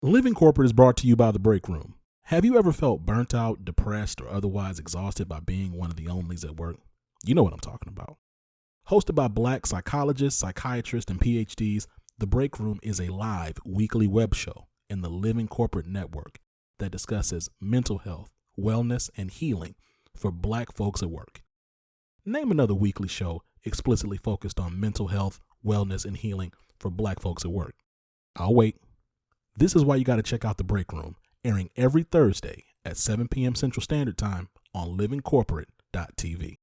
Living Corporate is brought to you by The Break Room. Have you ever felt burnt out, depressed, or otherwise exhausted by being one of the onlys at work? You know what I'm talking about. Hosted by Black psychologists, psychiatrists, and PhDs, The Break Room is a live weekly web show in the Living Corporate network that discusses mental health, wellness, and healing for Black folks at work. Name another weekly show explicitly focused on mental health, wellness, and healing for Black folks at work. I'll wait. This is why you got to check out The Break Room, airing every Thursday at 7 p.m. Central Standard Time on livingcorporate.tv.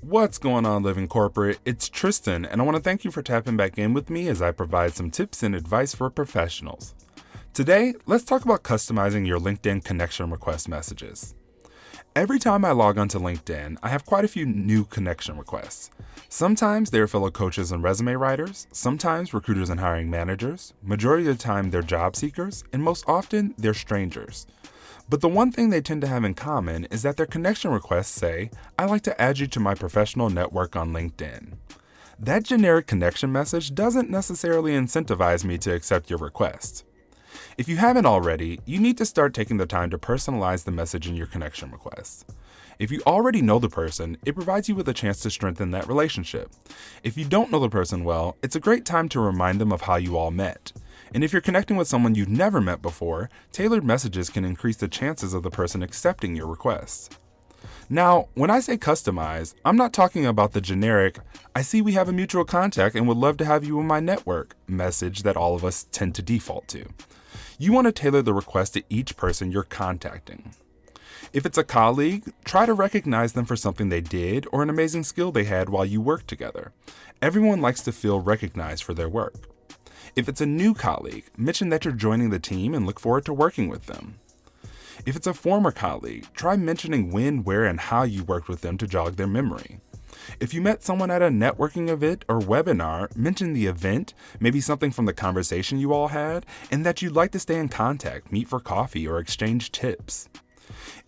What's going on, Living Corporate? It's Tristan, and I want to thank you for tapping back in with me as I provide some tips and advice for professionals. Today, let's talk about customizing your LinkedIn connection request messages. Every time I log onto LinkedIn, I have quite a few new connection requests. Sometimes they're fellow coaches and resume writers, sometimes recruiters and hiring managers, majority of the time they're job seekers, and most often they're strangers. But the one thing they tend to have in common is that their connection requests say, "I'd like to add you to my professional network on LinkedIn." That generic connection message doesn't necessarily incentivize me to accept your request. If you haven't already, you need to start taking the time to personalize the message in your connection requests. If you already know the person, it provides you with a chance to strengthen that relationship. If you don't know the person well, it's a great time to remind them of how you all met. And if you're connecting with someone you've never met before, tailored messages can increase the chances of the person accepting your request. Now, when I say customize, I'm not talking about the generic, "I see we have a mutual contact and would love to have you in my network" message that all of us tend to default to. You want to tailor the request to each person you're contacting. If it's a colleague, try to recognize them for something they did or an amazing skill they had while you worked together. Everyone likes to feel recognized for their work. If it's a new colleague, mention that you're joining the team and look forward to working with them. If it's a former colleague, try mentioning when, where, and how you worked with them to jog their memory. If you met someone at a networking event or webinar, mention the event, maybe something from the conversation you all had, and that you'd like to stay in contact, meet for coffee, or exchange tips.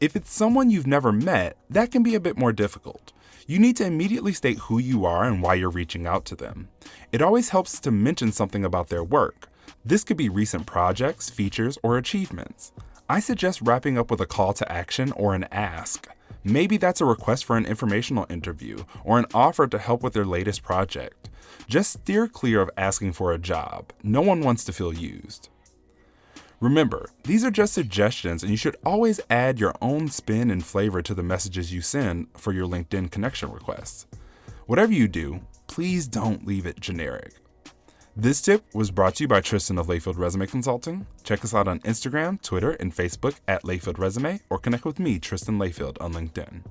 If it's someone you've never met, that can be a bit more difficult. You need to immediately state who you are and why you're reaching out to them. It always helps to mention something about their work. This could be recent projects, features, or achievements. I suggest wrapping up with a call to action or an ask. Maybe that's a request for an informational interview or an offer to help with their latest project. Just steer clear of asking for a job. No one wants to feel used. Remember, these are just suggestions, and you should always add your own spin and flavor to the messages you send for your LinkedIn connection requests. Whatever you do, please don't leave it generic. This tip was brought to you by Tristan of Layfield Resume Consulting. Check us out on Instagram, Twitter, and Facebook at Layfield Resume, or connect with me, Tristan Layfield, on LinkedIn.